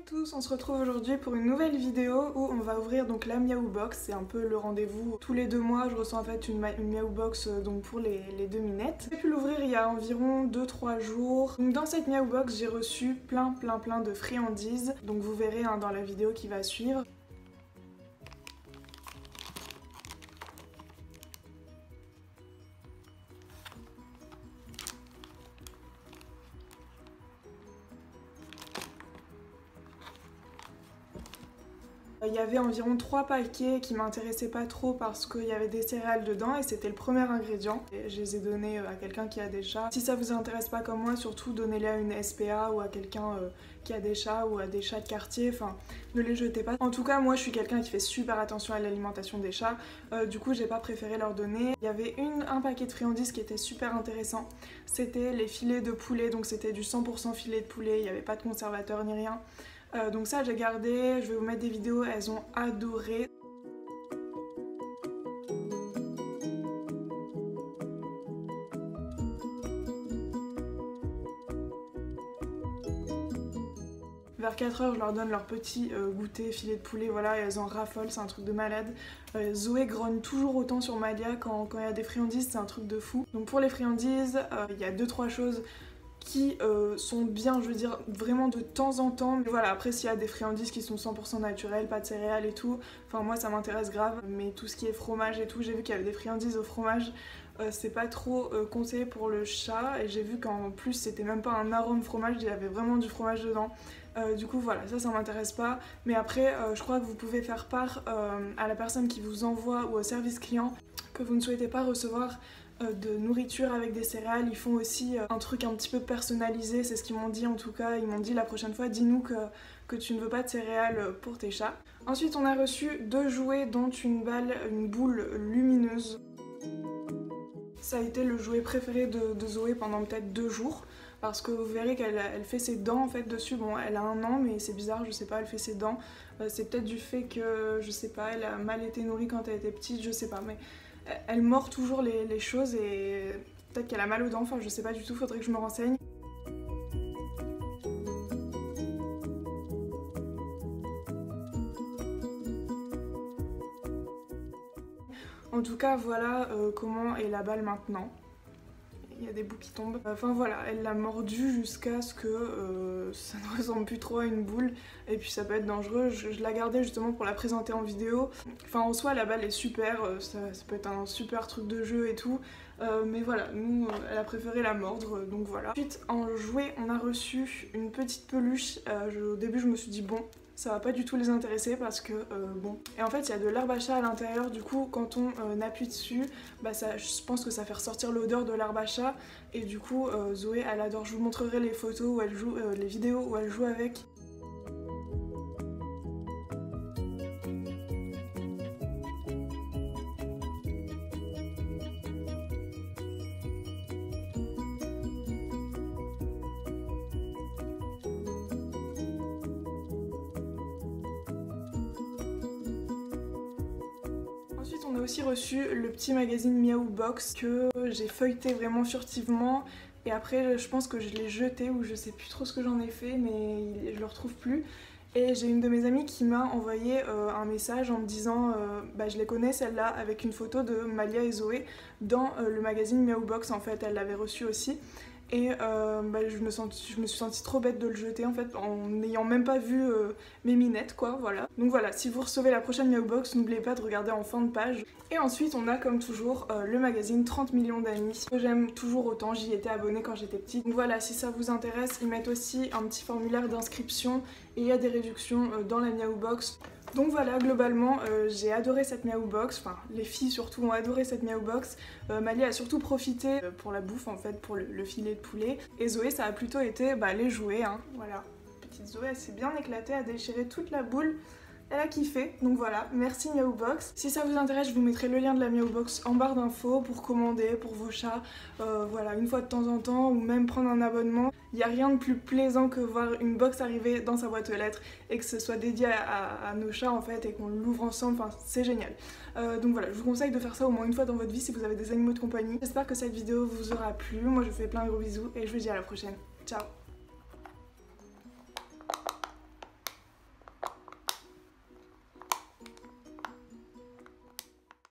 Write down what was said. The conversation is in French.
tous, on se retrouve aujourd'hui pour une nouvelle vidéo où on va ouvrir donc la Miaou Box. C'est un peu le rendez-vous. Tous les 2 mois je reçois en fait une Miaou Box donc pour les 2 minettes. J'ai pu l'ouvrir il y a environ 2-3 jours. Donc dans cette Miaou Box j'ai reçu plein de friandises. Donc vous verrez dans la vidéo qui va suivre. Il y avait environ 3 paquets qui m'intéressaient pas trop parce qu'il y avait des céréales dedans et c'était le premier ingrédient. Et je les ai donnés à quelqu'un qui a des chats. Si ça vous intéresse pas comme moi, surtout donnez-les à une SPA ou à quelqu'un qui a des chats ou à des chats de quartier, enfin ne les jetez pas. En tout cas moi je suis quelqu'un qui fait super attention à l'alimentation des chats, du coup j'ai pas préféré leur donner. Il y avait un paquet de friandises qui était super intéressant, c'était les filets de poulet, donc c'était du 100% filet de poulet, il n'y avait pas de conservateur ni rien. Donc ça j'ai gardé, je vais vous mettre des vidéos, elles ont adoré. Vers 4h je leur donne leur petit goûter filet de poulet, voilà, et elles en raffolent, c'est un truc de malade. Zoé grogne toujours autant sur Malia quand il y a des friandises, c'est un truc de fou. Donc pour les friandises, il y a 2-3 choses qui sont bien, je veux dire, vraiment de temps en temps. Mais voilà, après s'il y a des friandises qui sont 100% naturelles, pas de céréales et tout, enfin moi ça m'intéresse grave. Mais tout ce qui est fromage et tout, j'ai vu qu'il y avait des friandises au fromage, c'est pas trop conseillé pour le chat. Et j'ai vu qu'en plus c'était même pas un arôme fromage, il y avait vraiment du fromage dedans. Du coup voilà, ça m'intéresse pas. Mais après je crois que vous pouvez faire part à la personne qui vous envoie ou au service client que vous ne souhaitez pas recevoir de nourriture avec des céréales. Ils font aussi un truc un petit peu personnalisé, c'est ce qu'ils m'ont dit en tout cas. Ils m'ont dit la prochaine fois dis-nous que tu ne veux pas de céréales pour tes chats. Ensuite on a reçu 2 jouets dont une boule lumineuse. Ça a été le jouet préféré de Zoé pendant peut-être 2 jours. Parce que vous verrez qu'elle fait ses dents en fait dessus. Bon, elle a 1 an mais c'est bizarre, je sais pas, elle fait ses dents. C'est peut-être du fait que, je sais pas, elle a mal été nourrie quand elle était petite, je sais pas. Mais elle mord toujours les choses et peut-être qu'elle a mal aux dents, enfin je sais pas du tout, faudrait que je me renseigne. En tout cas voilà comment est la balle maintenant. Il y a des bouts qui tombent. Enfin voilà, elle l'a mordu jusqu'à ce que ça ne ressemble plus trop à une boule. Et puis ça peut être dangereux. Je la gardais justement pour la présenter en vidéo. Enfin en soi la balle est super, ça peut être un super truc de jeu et tout. Mais voilà, nous elle a préféré la mordre, donc voilà. Ensuite en jouet on a reçu une petite peluche. Au début je me suis dit bon, ça va pas du tout les intéresser parce que bon. Et en fait il y a de l'herbe à chat à l'intérieur, du coup quand on appuie dessus, bah je pense que ça fait ressortir l'odeur de l'herbe à chat. Et du coup Zoé elle adore, je vous montrerai les photos où elle joue, les vidéos où elle joue avec. Ensuite on a aussi reçu le petit magazine Miaou Box que j'ai feuilleté vraiment furtivement et après je pense que je l'ai jeté ou je sais plus trop ce que j'en ai fait mais je le retrouve plus. Et j'ai une de mes amies qui m'a envoyé un message en me disant bah je les connais celle-là, avec une photo de Malia et Zoé dans le magazine Miaou Box en fait, elle l'avait reçu aussi. Et bah, je me suis sentie trop bête de le jeter en fait en n'ayant même pas vu mes minettes quoi, voilà. Donc voilà, si vous recevez la prochaine Miaou Box, n'oubliez pas de regarder en fin de page. Et ensuite on a comme toujours le magazine 30 millions d'amis, que j'aime toujours autant, j'y étais abonnée quand j'étais petite. Donc voilà, si ça vous intéresse, ils mettent aussi un petit formulaire d'inscription et il y a des réductions dans la Miaou Box. Donc voilà, globalement j'ai adoré cette Miaou Box, enfin les filles surtout ont adoré cette Miaou Box. Malia a surtout profité pour la bouffe en fait, pour le filet de poulet. Et Zoé ça a plutôt été les jouets, hein, voilà. Petite Zoé elle s'est bien éclatée à déchirer toute la boule. Elle a kiffé, donc voilà, merci Miaou Box. Si ça vous intéresse, je vous mettrai le lien de la Miaou Box en barre d'infos pour commander pour vos chats, voilà, une fois de temps en temps, ou même prendre un abonnement. Il n'y a rien de plus plaisant que voir une box arriver dans sa boîte aux lettres et que ce soit dédié à nos chats en fait et qu'on l'ouvre ensemble, enfin c'est génial. Donc voilà, je vous conseille de faire ça au moins une fois dans votre vie si vous avez des animaux de compagnie. J'espère que cette vidéo vous aura plu, moi je vous fais plein de gros bisous et je vous dis à la prochaine. Ciao.